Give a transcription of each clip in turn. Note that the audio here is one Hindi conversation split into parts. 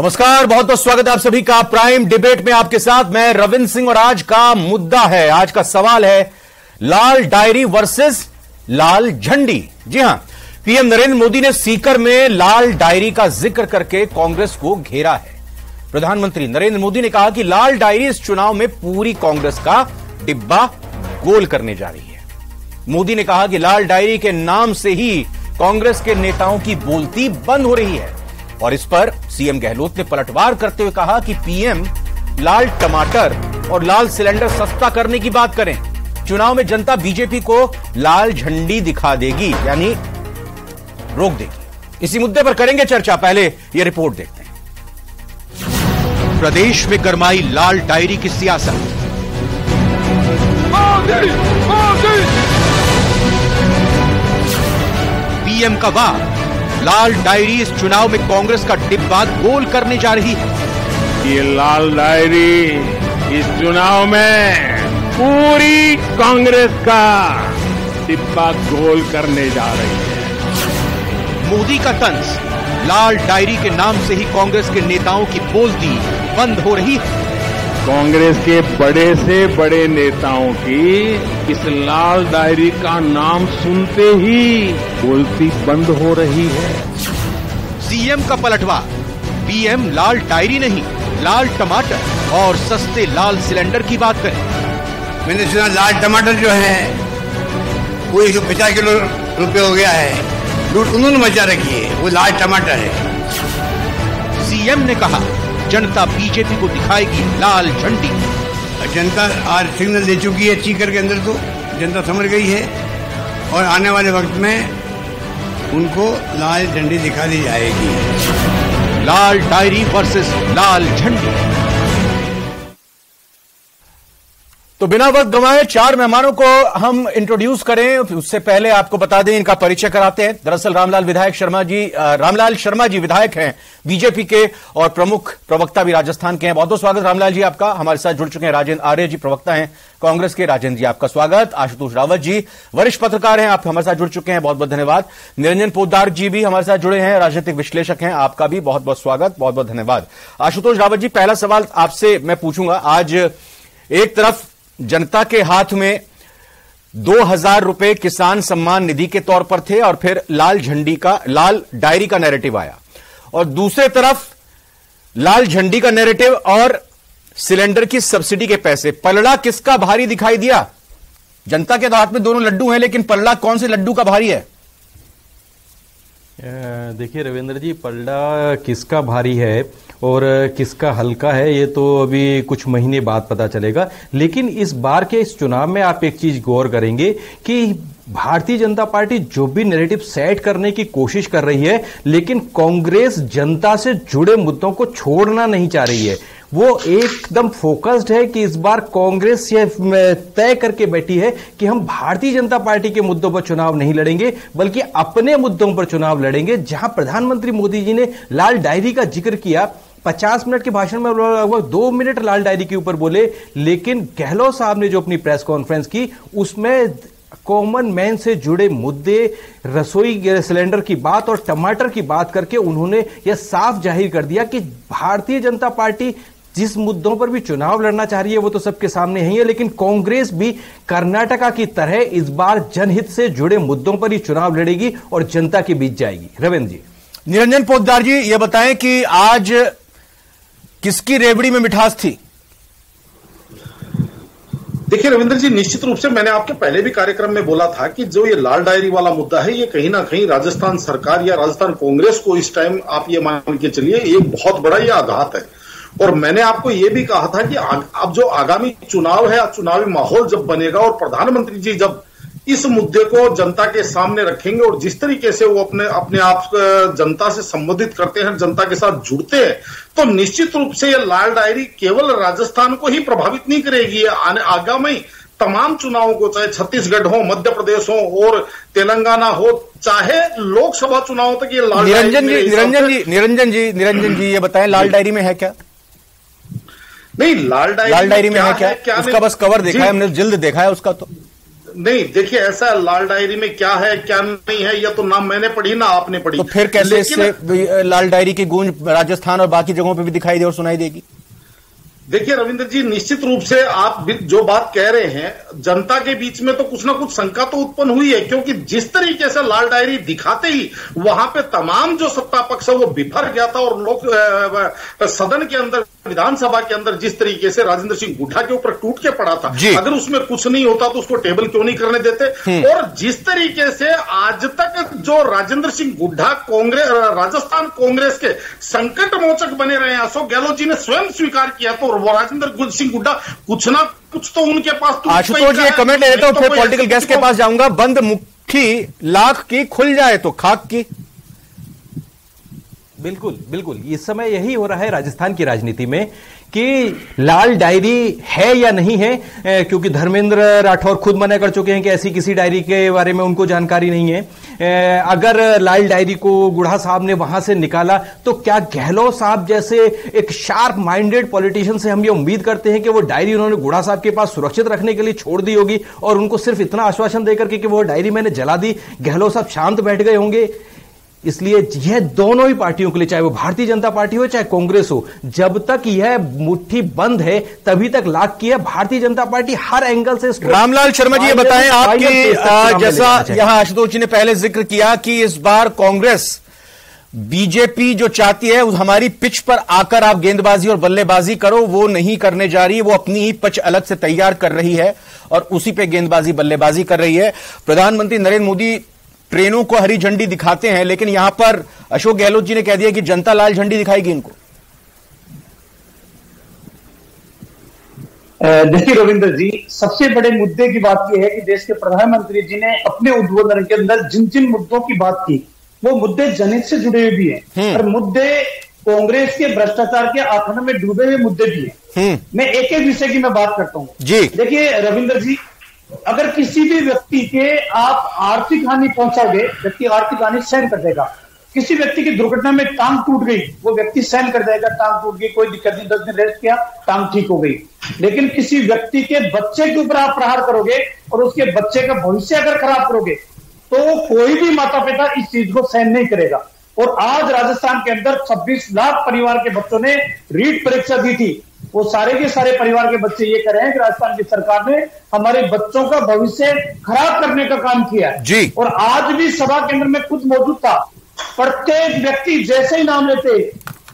नमस्कार, बहुत बहुत स्वागत है आप सभी का प्राइम डिबेट में। आपके साथ मैं रविंद्र सिंह और आज का मुद्दा है, आज का सवाल है लाल डायरी वर्सेस लाल झंडी। जी हां, पीएम नरेंद्र मोदी ने सीकर में लाल डायरी का जिक्र करके कांग्रेस को घेरा है। प्रधानमंत्री नरेंद्र मोदी ने कहा कि लाल डायरी इस चुनाव में पूरी कांग्रेस का डिब्बा गोल करने जा रही है। मोदी ने कहा कि लाल डायरी के नाम से ही कांग्रेस के नेताओं की बोलती बंद हो रही है और इस पर सीएम गहलोत ने पलटवार करते हुए कहा कि पीएम लाल टमाटर और लाल सिलेंडर सस्ता करने की बात करें, चुनाव में जनता बीजेपी को लाल झंडी दिखा देगी, यानी रोक देगी। इसी मुद्दे पर करेंगे चर्चा। पहले यह रिपोर्ट देखते हैं। प्रदेश में गरमाई लाल डायरी की सियासत। पीएम का वार, लाल डायरी इस चुनाव में कांग्रेस का डिब्बा गोल करने जा रही है। ये लाल डायरी इस चुनाव में पूरी कांग्रेस का डिब्बा गोल करने जा रही है। मोदी का तंज, लाल डायरी के नाम से ही कांग्रेस के नेताओं की बोलती बंद हो रही है। कांग्रेस के बड़े से बड़े नेताओं की इस लाल डायरी का नाम सुनते ही बोलती बंद हो रही है। सीएम का पलटवार, पीएम लाल डायरी नहीं लाल टमाटर और सस्ते लाल सिलेंडर की बात करें। मैंने सुना लाल टमाटर जो है वो 150 किलो रुपए हो गया है, लूट उन्होंने मचा रखी है, वो लाल टमाटर है। सीएम ने कहा जनता बीजेपी को दिखाएगी लाल झंडी। जनता आज सिग्नल दे चुकी है, सीकर के अंदर तो जनता समझ गई है और आने वाले वक्त में उनको लाल झंडी दिखा दी जाएगी। लाल डायरी वर्सेस लाल झंडी। तो बिना वक्त गंवाए चार मेहमानों को हम इंट्रोड्यूस करें, उससे पहले आपको बता दें इनका परिचय कराते हैं। दरअसल रामलाल शर्मा जी विधायक हैं बीजेपी के और प्रमुख प्रवक्ता भी राजस्थान के हैं। बहुत बहुत स्वागत रामलाल जी आपका। हमारे साथ जुड़ चुके हैं राजेंद्र आर्य जी, प्रवक्ता हैं कांग्रेस के। राजेंद्र जी आपका स्वागत। आशुतोष रावत जी वरिष्ठ पत्रकार हैं, आप हमारे साथ जुड़ चुके हैं, बहुत बहुत धन्यवाद। निरंजन पोद्दार जी भी हमारे साथ जुड़े हैं, राजनीतिक विश्लेषक हैं, आपका भी बहुत बहुत स्वागत, बहुत बहुत धन्यवाद। आशुतोष रावत जी, पहला सवाल आपसे मैं पूछूंगा। आज एक तरफ जनता के हाथ में 2000 रुपए किसान सम्मान निधि के तौर पर थे और फिर लाल डायरी का नैरेटिव आया, और दूसरे तरफ लाल झंडी का नैरेटिव और सिलेंडर की सब्सिडी के पैसे। पलड़ा किसका भारी दिखाई दिया? जनता के हाथ में दोनों लड्डू हैं, लेकिन पलड़ा कौन से लड्डू का भारी है? देखिए रविंद्र जी, पलड़ा किसका भारी है और किसका हल्का है ये तो अभी कुछ महीने बाद पता चलेगा। लेकिन इस बार के इस चुनाव में आप एक चीज गौर करेंगे कि भारतीय जनता पार्टी जो भी नैरेटिव सेट करने की कोशिश कर रही है, लेकिन कांग्रेस जनता से जुड़े मुद्दों को छोड़ना नहीं चाह रही है। वो एकदम फोकस्ड है कि इस बार कांग्रेस ये तय करके बैठी है कि हम भारतीय जनता पार्टी के मुद्दों पर चुनाव नहीं लड़ेंगे, बल्कि अपने मुद्दों पर चुनाव लड़ेंगे। जहां प्रधानमंत्री मोदी जी ने लाल डायरी का जिक्र किया, 50 मिनट के भाषण में लगभग 2 मिनट लाल डायरी के ऊपर बोले, लेकिन गहलोत साहब ने जो अपनी प्रेस कॉन्फ्रेंस की उसमें कॉमन मैन से जुड़े मुद्दे, रसोई सिलेंडर की बात और टमाटर की बात करके उन्होंने यह साफ जाहिर कर दिया कि भारतीय जनता पार्टी जिस मुद्दों पर भी चुनाव लड़ना चाह रही है वो तो सबके सामने ही है, लेकिन कांग्रेस भी कर्नाटका की तरह इस बार जनहित से जुड़े मुद्दों पर ही चुनाव लड़ेगी और जनता के बीच जाएगी। रविंद्र जी। निरंजन पोद्दार जी, यह बताएं कि आज किसकी रेवड़ी में मिठास थी? देखिए रविंद्र जी, निश्चित रूप से मैंने आपके पहले भी कार्यक्रम में बोला था कि जो ये लाल डायरी वाला मुद्दा है, ये कहीं ना कहीं राजस्थान सरकार या राजस्थान कांग्रेस को इस टाइम आप ये मान के चलिए एक बहुत बड़ा ये आघात है। और मैंने आपको ये भी कहा था कि अब जो आगामी चुनाव है, चुनावी माहौल जब बनेगा और प्रधानमंत्री जी जब इस मुद्दे को जनता के सामने रखेंगे और जिस तरीके से वो अपने आप जनता से संबोधित करते हैं, जनता के साथ जुड़ते हैं, तो निश्चित रूप से ये लाल डायरी केवल राजस्थान को ही प्रभावित नहीं करेगी। आगामी तमाम चुनावों को, चाहे छत्तीसगढ़ हो, मध्य प्रदेश हो और तेलंगाना हो, चाहे लोकसभा चुनाव तक ये लाल निरंजन जी ये बताएं, लाल डायरी में है क्या? नहीं, लाल डायरी में है क्या? उसका बस कवर देखा है हमने, जिल्द देखा है उसका। तो नहीं, देखिए ऐसा लाल डायरी में क्या है क्या नहीं है, यह तो ना मैंने पढ़ी ना आपने पढ़ी। तो फिर कैसे इससे लाल डायरी की गूंज राजस्थान और बाकी जगहों पे भी दिखाई दे और सुनाई देगी? देखिए रविंद्र जी, निश्चित रूप से आप जो बात कह रहे हैं, जनता के बीच में तो कुछ ना कुछ शंका तो उत्पन्न हुई है, क्योंकि जिस तरीके से लाल डायरी दिखाते ही वहां पे तमाम जो सत्ता पक्ष है वो बिफर गया था, और लोग सदन के अंदर, विधानसभा के अंदर जिस तरीके से राजेंद्र सिंह गुड्डा के ऊपर टूट के पड़ा था, अगर उसमें कुछ नहीं होता तो उसको टेबल क्यों नहीं करने देते। और जिस तरीके से आज तक जो राजेंद्र सिंह गुड्डा राजस्थान कांग्रेस के संकट मोचक बने रहे हैं, अशोक गहलोत जी ने स्वयं स्वीकार किया, तो वो राजेंद्र सिंह गुड्डा कुछ ना कुछ तो उनके पास। आशुतोष जी कमेंट ले लेता हूं, फिर पॉलिटिकल गेस्ट के पास जाऊंगा। बंद मुट्ठी लाख की, खुल जाए तो खाक की। बिल्कुल बिल्कुल, इस समय यही हो रहा है राजस्थान की राजनीति में कि लाल डायरी है या नहीं है, क्योंकि धर्मेंद्र राठौर खुद मना कर चुके हैं कि ऐसी किसी डायरी के बारे में उनको जानकारी नहीं है। अगर लाल डायरी को गुढ़ा साहब ने वहां से निकाला तो क्या गहलोत साहब जैसे एक शार्प माइंडेड पॉलिटिशियन से हम ये उम्मीद करते हैं कि वो डायरी उन्होंने गुढ़ा साहब के पास सुरक्षित रखने के लिए छोड़ दी होगी और उनको सिर्फ इतना आश्वासन देकर के कि वो डायरी मैंने जला दी, गहलोत साहब शांत बैठ गए होंगे। इसलिए यह दोनों ही पार्टियों के लिए, चाहे वो भारतीय जनता पार्टी हो चाहे कांग्रेस हो, जब तक यह मुट्ठी बंद है तभी तक लाख की है। भारतीय जनता पार्टी हर एंगल से इसको। रामलाल शर्मा जी ये बताएं, आपकी जैसा यहां आशुतोष जी ने पहले जिक्र किया कि इस बार कांग्रेस बीजेपी जो चाहती है हमारी पिच पर आकर आप गेंदबाजी और बल्लेबाजी करो, वो नहीं करने जा रही है। वो अपनी ही पिच अलग से तैयार कर रही है और उसी पे गेंदबाजी बल्लेबाजी कर रही है। प्रधानमंत्री नरेंद्र मोदी ट्रेनों को हरी झंडी दिखाते हैं, लेकिन यहां पर अशोक गहलोत जी ने कह दिया कि जनता लाल झंडी दिखाएगी इनको। देखिए रविंद्र जी, सबसे बड़े मुद्दे की बात यह है कि देश के प्रधानमंत्री जी ने अपने उद्बोधन के अंदर जिन जिन मुद्दों की बात की वो मुद्दे जनहित से जुड़े हुए भी हैं और मुद्दे कांग्रेस के भ्रष्टाचार के आंकड़ों में डूबे हुए मुद्दे भी हैं। मैं एक एक विषय की मैं बात करता हूं जी। देखिए रविंद्र जी, अगर किसी भी व्यक्ति के आप आर्थिक हानि पहुंचाओगे, व्यक्ति आर्थिक हानि सहन कर देगा। किसी व्यक्ति की दुर्घटना में टांग टूट गई, वो व्यक्ति सहन कर जाएगा, टांग टूट गई कोई दिक्कत नहीं, 10 दिन रेस्ट किया, टांग ठीक हो गई। लेकिन किसी व्यक्ति के बच्चे के ऊपर आप प्रहार करोगे और उसके बच्चे का भविष्य अगर खराब करोगे तो कोई भी माता पिता इस चीज को सहन नहीं करेगा। और आज राजस्थान के अंदर 26 लाख परिवार के बच्चों ने रीट परीक्षा दी थी। वो सारे के सारे परिवार के बच्चे ये कह रहे हैं कि राजस्थान की सरकार ने हमारे बच्चों का भविष्य खराब करने का काम किया जी। और आज भी सभा केंद्र में खुद मौजूद था। प्रत्येक व्यक्ति जैसे ही नाम लेते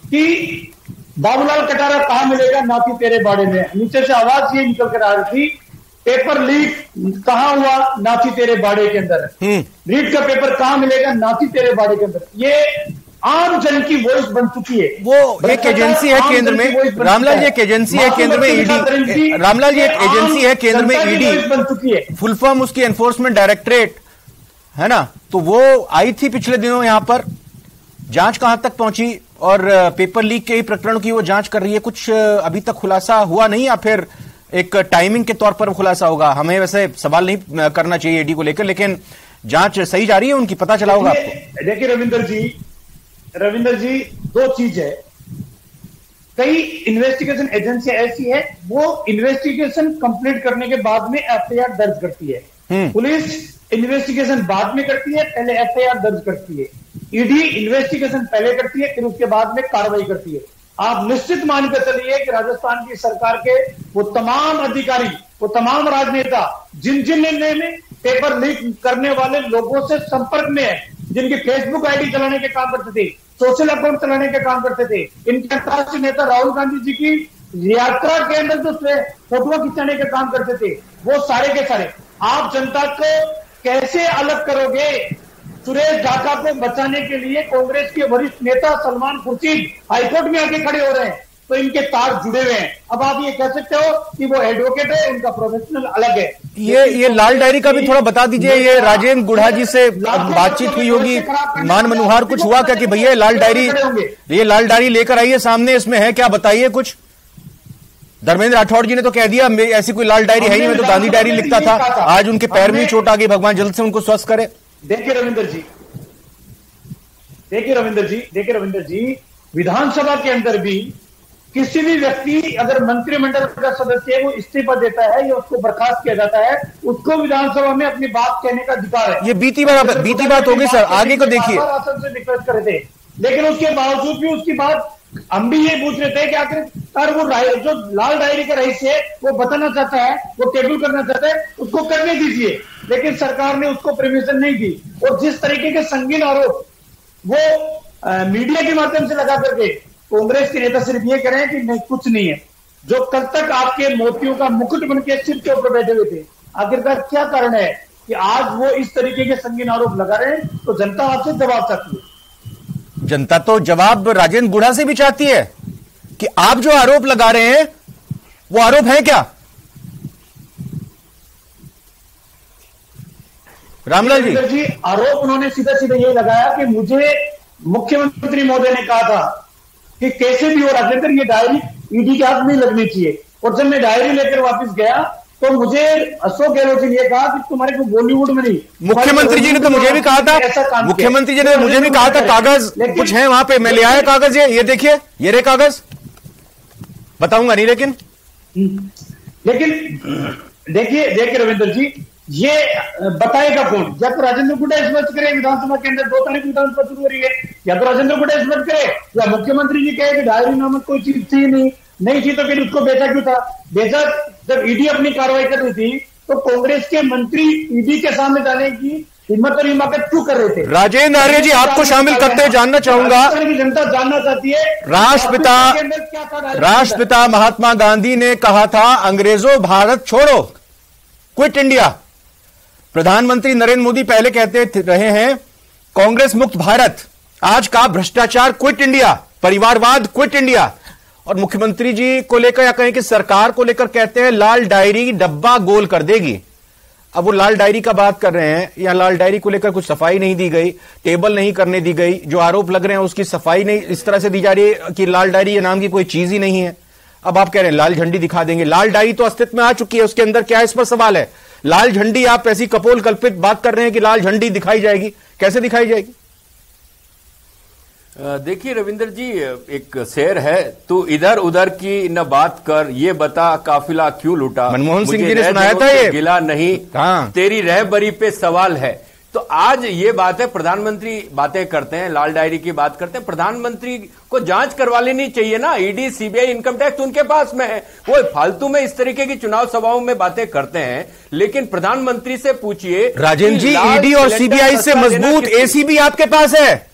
कि बाबूलाल कटारा कहां मिलेगा, नाती तेरे बाड़े में, नीचे से आवाज ये निकल कर आ रही थी, पेपर लीक कहां हुआ, नाती तेरे बाड़े के अंदर। रीट का पेपर कहां मिलेगा, नाती तेरे बाड़े के अंदर। ये आम जन की वॉइस बन चुकी है। वो एक एजेंसी है केंद्र में, रामलाल जी एक एजेंसी है केंद्र में, ईडी। रामलाल जी एक एजेंसी है केंद्र में, ईडी बन चुकी है। फुल फॉर्म उसकी एनफोर्समेंट डायरेक्टरेट है ना। तो वो आई थी पिछले दिनों यहां पर, जांच कहां तक पहुंची और पेपर लीक के ही प्रकरण की वो जांच कर रही है। कुछ अभी तक खुलासा हुआ नहीं, या फिर एक टाइमिंग के तौर पर खुलासा होगा? हमें वैसे सवाल नहीं करना चाहिए ईडी को लेकर, लेकिन जांच सही जा रही है उनकी, पता चला होगा आपको। देखिए रविंद्र जी, दो चीज है। कई इन्वेस्टिगेशन एजेंसियां ऐसी है वो इन्वेस्टिगेशन कंप्लीट करने के बाद में एफआईआर दर्ज करती है। पुलिस इन्वेस्टिगेशन बाद में करती है, पहले एफआईआर दर्ज करती है। ईडी इन्वेस्टिगेशन पहले करती है, फिर उसके बाद में कार्रवाई करती है। आप निश्चित मान कर चलिए कि राजस्थान की सरकार के वो तमाम अधिकारी, वो तमाम राजनेता जिन जिन ने पेपर लीक करने वाले लोगों से संपर्क में है, जिनकी फेसबुक आईडी चलाने के काम करते थे, सोशल अकाउंट चलाने के काम करते थे, इनके अंतर्राष्ट्रीय नेता राहुल गांधी जी की यात्रा के अंदर जो फोटो खिंचाने के काम करते थे, वो सारे के सारे आप जनता को कैसे अलग करोगे? सुरेश ढाका को बचाने के लिए कांग्रेस के वरिष्ठ नेता सलमान खुर्शीद हाईकोर्ट में आके खड़े हो रहे हैं, तो इनके तार जुड़े हुए हैं। अब आप ये कह सकते हो कि वो एडवोकेट है, उनका प्रोफेशनल अलग है। ये लाल डायरी का भी थोड़ा बता दीजिए। ये राजेंद्र गुढ़ा जी से बातचीत हुई होगी, मान मनोहार कुछ हुआ क्या कि भैया ये लाल डायरी लेकर आइए सामने, इसमें है क्या बताइए कुछ? धर्मेंद्र राठौड़ जी ने तो कह दिया ऐसी कोई लाल डायरी है नहीं, मैं तो गांधी डायरी लिखता था। आज उनके पैर में चोट आ गई, भगवान जल्द से उनको स्वस्थ करे। देखिए रविंद्र जी, विधानसभा के अंदर भी किसी भी व्यक्ति अगर मंत्रिमंडल का सदस्य है वो इस्तीफा देता है या उसको बर्खास्त किया जाता है, उसको विधानसभा में अपनी बात कहने का अधिकार है। ये बीती बात होगी सर, आगे को देखिए। आसन से रिक्वेस्ट करे थे, लेकिन उसके बावजूद भी उसकी बात हम भी ये पूछ रहे थे कि आखिर वो जो लाल डायरी का रईस है वो बताना चाहता है, वो टेबल करना चाहता है, उसको करने दीजिए, लेकिन सरकार ने उसको परमिशन नहीं दी। और जिस तरीके के संगीन आरोप वो मीडिया के माध्यम से लगा करके कांग्रेस के नेता सिर्फ ये कह रहे हैं कि नहीं कुछ नहीं है, जो कल तक आपके मोतियों का मुकुट बन के सिर के ऊपर बैठे हुए थे, आखिरकार क्या कारण है कि आज वो इस तरीके के संगीन आरोप लगा रहे हैं? तो जनता आपसे जवाब चाहती है। जनता तो जवाब राजेंद्र गुढ़ा से भी चाहती है कि आप जो आरोप लगा रहे हैं वो आरोप है क्या? रामलाल जी, आरोप उन्होंने सीधा सीधा यही लगाया कि मुझे मुख्यमंत्री महोदय ने कहा था कि कैसे भी हो राजेंद्र ये डायरी ईडी के हाथ नहीं लगनी चाहिए, और जब मैं डायरी लेकर वापस गया तो मुझे अशोक गहलोत जी ने कहा कि तुम्हारे को बॉलीवुड में नहीं, मुख्यमंत्री जी ने तो मुझे भी कहा था, मुख्यमंत्री जी ने मुझे भी कहा था कागज कुछ है वहां पे, मैं ले आया कागज, ये देखिए, ये रे कागज, बताऊंगा नहीं लेकिन देखिए रविंद्र जी, ये बताएगा कौन? या तो राजेंद्र गुढ़ा स्पष्ट करे विधानसभा के अंदर 2 तारीख विधानसभा शुरू हो रही है, या तो राजेंद्र गुढ़ा स्पष्ट करे या मुख्यमंत्री जी कहे कि डायरी नामक कोई चीज थी नहीं थी, तो फिर उसको बेचा क्यों था? बेचा जब ईडी अपनी कार्रवाई कर रही थी तो कांग्रेस के मंत्री ईडी के सामने जाने की हिम्मत और हिमाकत क्यों कर रहे थे? राजेंद्र आर्य जी, आपको शामिल करते हुए जानना चाहूंगा, जनता जानना चाहती है राष्ट्रपिता महात्मा गांधी ने कहा था अंग्रेजों भारत छोड़ो, क्विट इंडिया। प्रधानमंत्री नरेंद्र मोदी पहले कहते रहे हैं कांग्रेस मुक्त भारत, आज का भ्रष्टाचार क्विट इंडिया, परिवारवाद क्विट इंडिया, और मुख्यमंत्री जी को लेकर या कहें कि सरकार को लेकर कहते हैं लाल डायरी डब्बा गोल कर देगी। अब वो लाल डायरी का बात कर रहे हैं, या लाल डायरी को लेकर कुछ सफाई नहीं दी गई, टेबल नहीं करने दी गई, जो आरोप लग रहे हैं उसकी सफाई नहीं इस तरह से दी जा रही है कि लाल डायरी ये नाम की कोई चीज ही नहीं है। अब आप कह रहे हैं लाल झंडी दिखा देंगे, लाल डायरी तो अस्तित्व में आ चुकी है, उसके अंदर क्या है इस पर सवाल है। लाल झंडी आप ऐसी कपोल कल्पित बात कर रहे हैं कि लाल झंडी दिखाई जाएगी, कैसे दिखाई जाएगी? देखिए रविंद्र जी, एक शेर है, तू इधर उधर की न बात कर, ये बता काफिला क्यों लूटा। मनमोहन सिंह जी ने सुनाया था ये, गिला नहीं हाँ। तेरी रहबरी पे सवाल है। तो आज ये बात है, प्रधानमंत्री बातें करते हैं, लाल डायरी की बात करते हैं, प्रधानमंत्री को जांच करवा लेनी चाहिए ना। ईडी, सीबीआई, इनकम टैक्स उनके पास में है, वो फालतू में इस तरीके की चुनाव सभाओं में बातें करते हैं। लेकिन प्रधानमंत्री से पूछिए राजेंद्र जी, ईडी और सीबीआई से मजबूत एसीबी आपके पास है,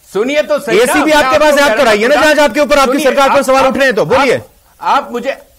सुनिए तो सही, एसीबी आपके पास है, आप कराइए ना जांच, आपके ऊपर आपकी सरकार पर सवाल उठ रहे हैं तो बोलिए।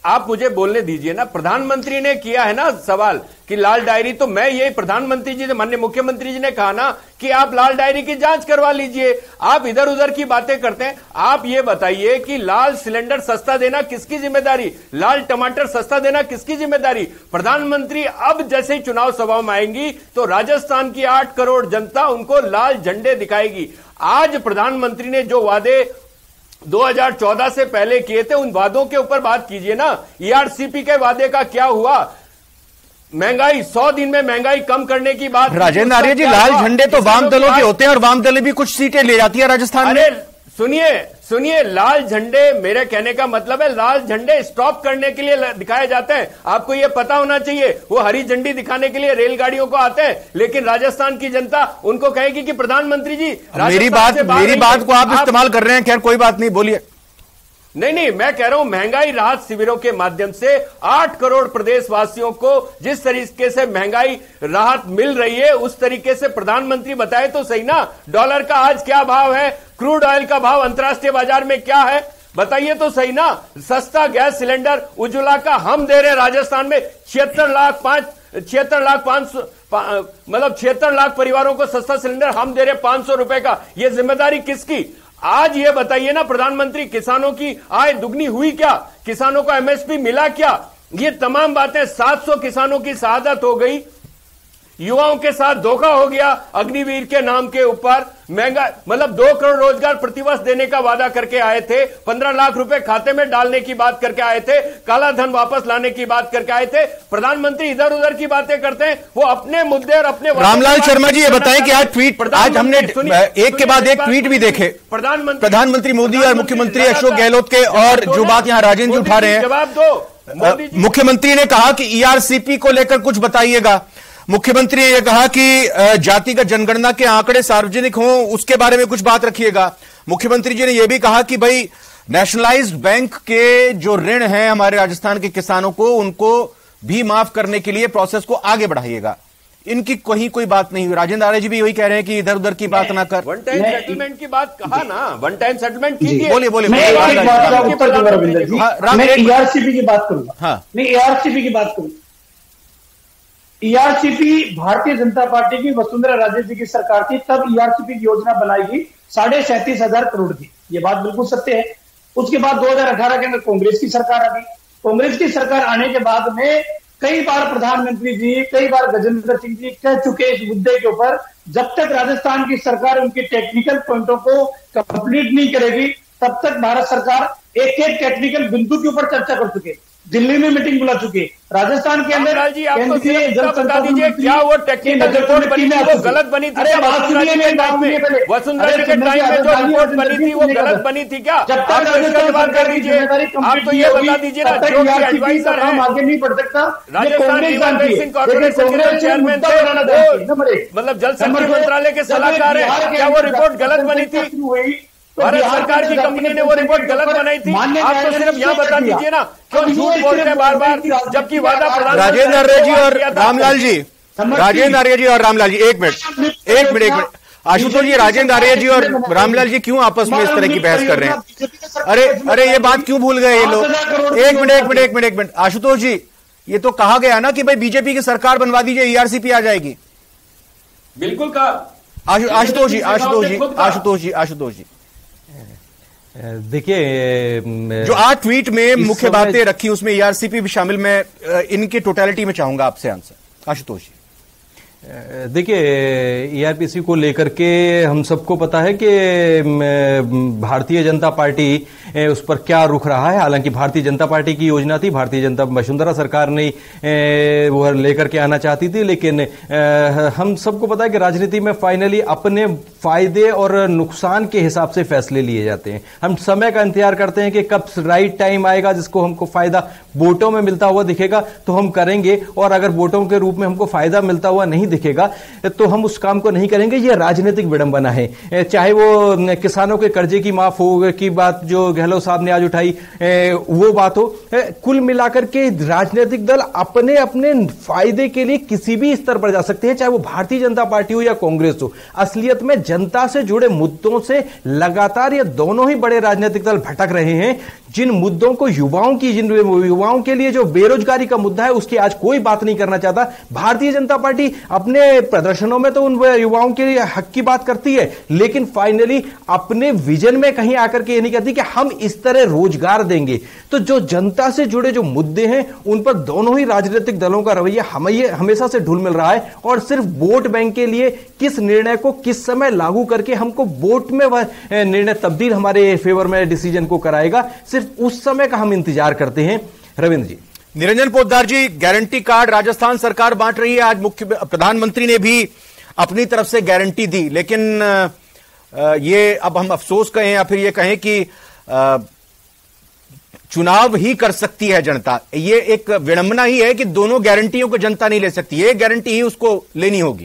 आप मुझे बोलने दीजिए ना। प्रधानमंत्री ने किया है ना सवाल कि लाल डायरी, तो मैं यही प्रधानमंत्री जी ने, माननीय मुख्यमंत्री जी ने कहा ना कि आप लाल डायरी की जांच करवा लीजिए। आप इधर उधर की बातें करते हैं। आप ये बताइए कि लाल सिलेंडर सस्ता देना किसकी जिम्मेदारी, लाल टमाटर सस्ता देना किसकी जिम्मेदारी? प्रधानमंत्री अब जैसे ही चुनाव सभाओं में आएंगी तो राजस्थान की 8 करोड़ जनता उनको लाल झंडे दिखाएगी। आज प्रधानमंत्री ने जो वादे 2014 से पहले किए थे, उन वादों के ऊपर बात कीजिए ना। ईआरसीपी के वादे का क्या हुआ? महंगाई 100 दिन में महंगाई कम करने की बात। राजेंद्र आर्य जी, लाल झंडे तो वाम दलों के होते हैं और वाम दलें भी कुछ सीटें ले जाती है राजस्थान में। सुनिए, लाल झंडे, मेरे कहने का मतलब है लाल झंडे स्टॉप करने के लिए दिखाए जाते हैं। आपको यह पता होना चाहिए। वो हरी झंडी दिखाने के लिए रेलगाड़ियों को आते हैं, लेकिन राजस्थान की जनता उनको कहेगी कि प्रधानमंत्री जी मेरी बात को आप इस्तेमाल कर रहे हैं। खैर कोई बात नहीं, बोलिए। नहीं, मैं कह रहा हूं महंगाई राहत शिविरों के माध्यम से 8 करोड़ प्रदेशवासियों को जिस तरीके से महंगाई राहत मिल रही है, उस तरीके से प्रधानमंत्री बताए तो सही ना। डॉलर का आज क्या भाव है, क्रूड ऑयल का भाव अंतर्राष्ट्रीय बाजार में क्या है, बताइए तो सही ना। सस्ता गैस सिलेंडर उज्ज्वला का हम दे रहे राजस्थान में 76 लाख परिवारों को सस्ता सिलेंडर हम दे रहे 500 रुपए का। यह जिम्मेदारी किसकी? आज ये बताइए ना प्रधानमंत्री, किसानों की आय दुगनी हुई क्या? किसानों को एमएसपी मिला क्या? ये तमाम बातें, 700 किसानों की शहादत हो गई, युवाओं के साथ धोखा हो गया अग्निवीर के नाम के ऊपर। महंगा मतलब 2 करोड़ रोजगार प्रतिवर्ष देने का वादा करके आए थे, 15 लाख रुपए खाते में डालने की बात करके आए थे, काला धन वापस लाने की बात करके आए थे। प्रधानमंत्री इधर उधर की बातें करते हैं, वो अपने मुद्दे और अपने रामलाल शर्मा जी ये बताएं कि आज हमने एक के बाद एक ट्वीट भी देखे प्रधानमंत्री मोदी और मुख्यमंत्री अशोक गहलोत के, और जो बात यहां राजेंद्र जी उठा रहे हैं, जवाब दो। मुख्यमंत्री ने कहा कि ईआरसीपी को लेकर कुछ बताइएगा। मुख्यमंत्री ने यह कहा कि जातिगत जनगणना के आंकड़े सार्वजनिक हों, उसके बारे में कुछ बात रखिएगा। मुख्यमंत्री जी ने यह भी कहा कि भाई नेशनलाइज्ड बैंक के जो ऋण हैं हमारे राजस्थान के किसानों को, उनको भी माफ करने के लिए प्रोसेस को आगे बढ़ाइएगा। इनकी कहीं कोई बात नहीं हुई। राजेंद्र आर्य जी भी वही कह रहे हैं कि इधर उधर की बात ना कर। वन टाइम सेटलमेंट की बात कहा ना, वन टाइम सेटलमेंट कीजिए। बोलिए बोलिए। मैं ईआरसीपी की बात करूंगा। हाँ, मैं ईआरसीपी की बात करूंगा। ईआरसीपी भारतीय जनता पार्टी की वसुंधरा राजे जी की सरकार थी, तब ईआरसीपी की योजना बनाई गई 37,500 करोड़ की। ये बात बिल्कुल सत्य है। उसके बाद 2018 के अंदर कांग्रेस की सरकार आ गई। कांग्रेस की सरकार आने के बाद में कई बार प्रधानमंत्री जी, कई बार गजेंद्र सिंह जी कह चुके इस मुद्दे के ऊपर, जब तक राजस्थान की सरकार उनके टेक्निकल पॉइंटों को कंप्लीट नहीं करेगी, तब तक भारत सरकार एक एक टेक्निकल बिंदु के ऊपर चर्चा कर चुके, दिल्ली में मीटिंग बुला चुके। राजस्थान के अंदर जी आपको बता दीजिए क्या वो टेक्निकल रिपोर्ट बनी थी वो गलत बनी थी? वसुंधरा जी के टाइम में जो रिपोर्ट बनी थी वो गलत बनी थी क्या? आप तो इसका जवाब कर दीजिए। आप तो ये बता दीजिए ना, जो कि एडवाइजर है आगे नहीं बढ़ सकता। राजस्थान रिवर बेसिन कॉर्पोरेशन के चेयरमैन थे, मतलब जल शक्ति मंत्रालय के सलाहकार है, क्या वो रिपोर्ट गलत बनी थी? भारत सरकार की कंपनी ने वो रिपोर्ट गलत बनाई थी। आप तो सिर्फ यहाँ बता दीजिए ना, क्यों झूठ बोलते हैं बार बार, जबकि वादा प्रधानमंत्री राजेंद्र आर्य जी और रामलाल जी, राजेंद्र आर्य जी और रामलाल जी, एक मिनट आशुतोष जी, राजेंद्र आर्य जी और रामलाल जी क्यों आपस में इस तरह की बहस कर रहे हैं? अरे ये बात क्यों भूल गए ये लोग? एक मिनट आशुतोष जी, ये तो कहा गया ना कि भाई बीजेपी की सरकार बनवा दीजिए, ईआरसीपी आ जाएगी। बिल्कुल कहा आशुतोष जी देखिए, जो आज ट्वीट में मुख्य बातें रखी उसमें ईआरसीपी भी शामिल, मैं इनकी टोटलिटी में चाहूंगा आपसे आंसर। आशुतोष जी, देखिए, ईआरपीसी को लेकर के हम सबको पता है कि भारतीय जनता पार्टी उस पर क्या रुख रहा है। हालांकि भारतीय जनता पार्टी की योजना थी, भारतीय जनता वसुंधरा सरकार ने वो लेकर के आना चाहती थी, लेकिन हम सबको पता है कि राजनीति में फाइनली अपने फायदे और नुकसान के हिसाब से फैसले लिए जाते हैं। हम समय का इंतजार करते हैं कि कब राइट टाइम आएगा जिसको हमको फायदा वोटों में मिलता हुआ दिखेगा तो हम करेंगे, और अगर वोटों के रूप में हमको फायदा मिलता हुआ नहीं दिखेगा तो हम उस काम को नहीं करेंगे। यह राजनीतिक विडंबना है। चाहे वो किसानों के कर्जे की माफ हो की बात जो गहलोत साहब ने आज उठाई वो बात हो, कुल मिलाकर के राजनीतिक दल अपने अपने फायदे के लिए किसी भी स्तर पर जा सकते हैं, चाहे वो भारतीय जनता पार्टी हो या कांग्रेस हो। असलियत में जनता से जुड़े मुद्दों से लगातार ये दोनों ही बड़े राजनीतिक दल भटक रहे हैं। जिन मुद्दों को युवाओं के लिए जो बेरोजगारी का मुद्दा है उसकी आज कोई बात नहीं करना चाहता। भारतीय जनता पार्टी अपने प्रदर्शनों में तो उन युवाओं के हक की बात करती है, लेकिन फाइनली अपने विजन में कहीं आकर के ये नहीं कहती कि हम इस तरह रोजगार देंगे। तो जो जनता से जुड़े जो मुद्दे हैं उन पर दोनों ही राजनीतिक दलों का रवैया हमेशा से ढुल मिल रहा है, और सिर्फ वोट बैंक के लिए किस निर्णय को किस समय लागू करके हमको वोट में वह निर्णय तब्दील हमारे फेवर में डिसीजन को कराएगा, सिर्फ उस समय का हम इंतजार करते हैं। रविंद्र जी, निरंजन पोद्दार जी, गारंटी कार्ड राजस्थान सरकार बांट रही है। आज मुख्य प्रधानमंत्री ने भी अपनी तरफ से गारंटी दी, लेकिन ये अब हम अफसोस कहें या फिर ये कहें कि चुनाव ही कर सकती है जनता। ये एक विडंबना ही है कि दोनों गारंटियों को जनता नहीं ले सकती, एक गारंटी ही उसको लेनी होगी।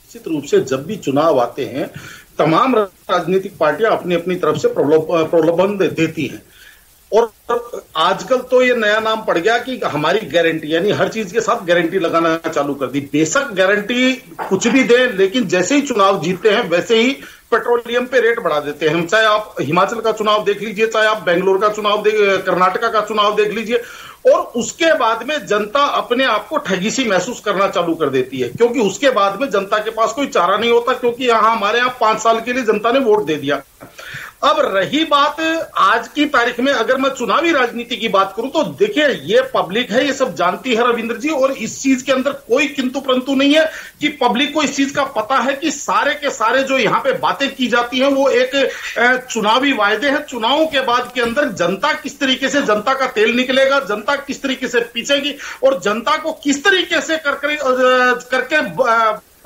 निश्चित रूप से जब भी चुनाव आते हैं तमाम राजनीतिक पार्टियां अपनी अपनी तरफ से प्रलोभन देती हैं, और आजकल तो ये नया नाम पड़ गया कि हमारी गारंटी, यानी हर चीज के साथ गारंटी लगाना चालू कर दी। बेशक गारंटी कुछ भी दें, लेकिन जैसे ही चुनाव जीतते हैं वैसे ही पेट्रोलियम पे रेट बढ़ा देते हैं। चाहे आप हिमाचल का चुनाव देख लीजिए, चाहे आप बेंगलोर का चुनाव कर्नाटका का चुनाव देख लीजिए, और उसके बाद में जनता अपने आप को ठगी सी महसूस करना चालू कर देती है, क्योंकि उसके बाद में जनता के पास कोई चारा नहीं होता, क्योंकि हमारे यहाँ 5 साल के लिए जनता ने वोट दे दिया। अब रही बात आज की तारीख में, अगर मैं चुनावी राजनीति की बात करूं तो देखिए ये पब्लिक है, ये सब जानती है रविंद्र जी, और इस चीज के अंदर कोई किंतु परंतु नहीं है कि पब्लिक को इस चीज का पता है कि सारे के सारे जो यहां पे बातें की जाती हैं वो एक चुनावी वायदे हैं। चुनावों के बाद के अंदर जनता किस तरीके से, जनता का तेल निकलेगा, जनता किस तरीके से पीछेगी और जनता को किस तरीके से करके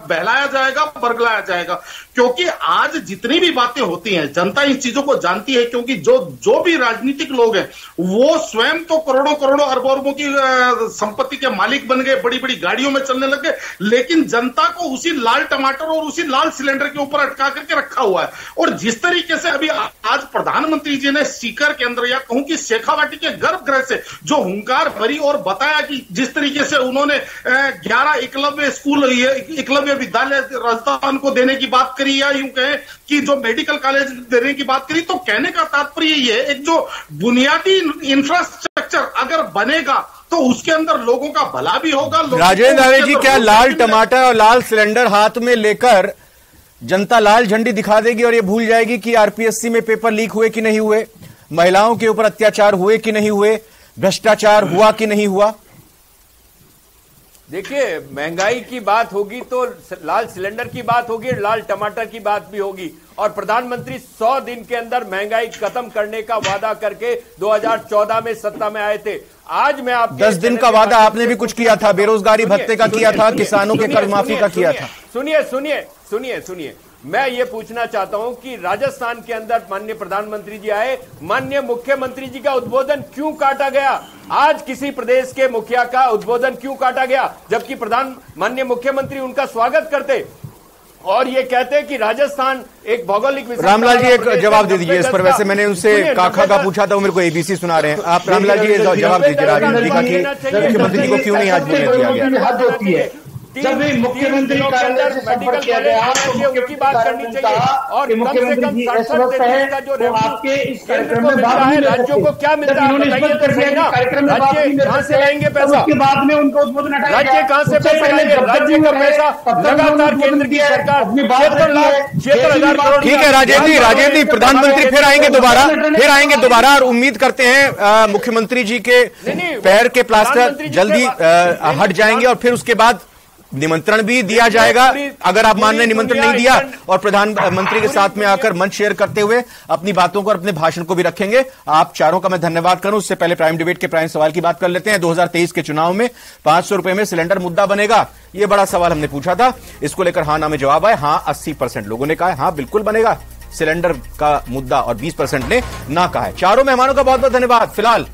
बहलाया जाएगा, बरगलाया जाएगा। क्योंकि आज जितनी भी बातें होती हैं जनता इन चीजों को जानती है, क्योंकि जो भी राजनीतिक लोग हैं वो स्वयं तो करोड़ों करोड़ों अरबों अरबों की संपत्ति के मालिक बन गए, बड़ी बड़ी गाड़ियों में चलने लग गए, लेकिन जनता को उसी लाल टमाटर और उसी लाल सिलेंडर के ऊपर अटका करके रखा हुआ है। और जिस तरीके से अभी आज प्रधानमंत्री जी ने सीकर के अंदर, या कहूं कि शेखावाटी के गर्भगृह से जो हुंकार भरी और बताया कि जिस तरीके से उन्होंने 11 एकलव्य स्कूल, एकलव्य विद्यालय राजस्थान को देने की बात करी, या यूं कहें कि जो मेडिकल कॉलेज देने की बात करी, तो कहने का तात्पर्य ये है एक जो बुनियादी इंफ्रास्ट्रक्चर अगर बनेगा तो उसके अंदर लोगों का भला भी होगा। राजेंद्र जी, क्या लाल टमाटर और लाल सिलेंडर हाथ में लेकर जनता लाल झंडी दिखा देगी और ये भूल जाएगी कि आरपीएससी में पेपर लीक हुए कि नहीं हुए, महिलाओं के ऊपर अत्याचार हुए कि नहीं हुए, भ्रष्टाचार हुआ कि नहीं हुआ? देखिए, महंगाई की बात होगी तो लाल सिलेंडर की बात होगी, लाल टमाटर की बात भी होगी। और प्रधानमंत्री 100 दिन के अंदर महंगाई खत्म करने का वादा करके 2014 में सत्ता में आए थे। आज मैं आप 10 दिन का वादा आपने भी कुछ किया था, बेरोजगारी भत्ते का किया था, किसानों के कर्ज माफी का किया था। सुनिए, मैं ये पूछना चाहता हूं कि राजस्थान के अंदर माननीय प्रधानमंत्री जी आए, माननीय मुख्यमंत्री जी का उद्बोधन क्यों काटा गया? आज किसी प्रदेश के मुखिया का उद्बोधन क्यों काटा गया, जबकि माननीय मुख्यमंत्री उनका स्वागत करते और ये कहते हैं कि राजस्थान एक भौगोलिक। रामलाल जी एक जवाब दे दीजिए इस पर। वैसे मैंने उनसे काका का पूछा था, वो मेरे को एबीसी सुना रहे हैं। आप रामलाल जी जवाब दीजिए राजनीति का कि मुख्यमंत्री जी को क्यों नहीं आज बोलने दिया गया? जब मुख्यमंत्री कार्यालय से संपर्क किया गया तो उनकी बात करनी चाहिए। और मुख्यमंत्री जी अस्वस्थ है तो आपके इस कार्यक्रम में भाग नहीं ले सकते। राज्यों को क्या मिलता है कार्यक्रम में भाग नहीं ले कहां से लाएंगे पैसा? उसके बाद में उनका उद्बोधन हटाया गया। राज्य कहां से पैसा लाएंगे? राज्य का पैसा लगातार केंद्र की सरकार 76,000 करोड़। ठीक है राजेंद्र जी, प्रधानमंत्री फिर आएंगे दोबारा और उम्मीद करते हैं मुख्यमंत्री जी के पैर के प्लास्टर जल्दी हट जाएंगे और फिर उसके बाद निमंत्रण भी दिया जाएगा। अगर आप मान रहे निमंत्रण नहीं दिया और प्रधानमंत्री के साथ में आकर मंच शेयर करते हुए अपनी बातों को और अपने भाषण को भी रखेंगे। आप चारों का मैं धन्यवाद करूं। उससे पहले प्राइम डिबेट के प्राइम सवाल की बात कर लेते हैं। 2023 के चुनाव में 500 रुपए में सिलेंडर मुद्दा बनेगा, यह बड़ा सवाल हमने पूछा था। इसको लेकर हां ना में जवाब आए। हां 80% लोगों ने कहा हां बिल्कुल बनेगा सिलेंडर का मुद्दा और 20% ने ना कहा है। चारों मेहमानों का बहुत बहुत धन्यवाद। फिलहाल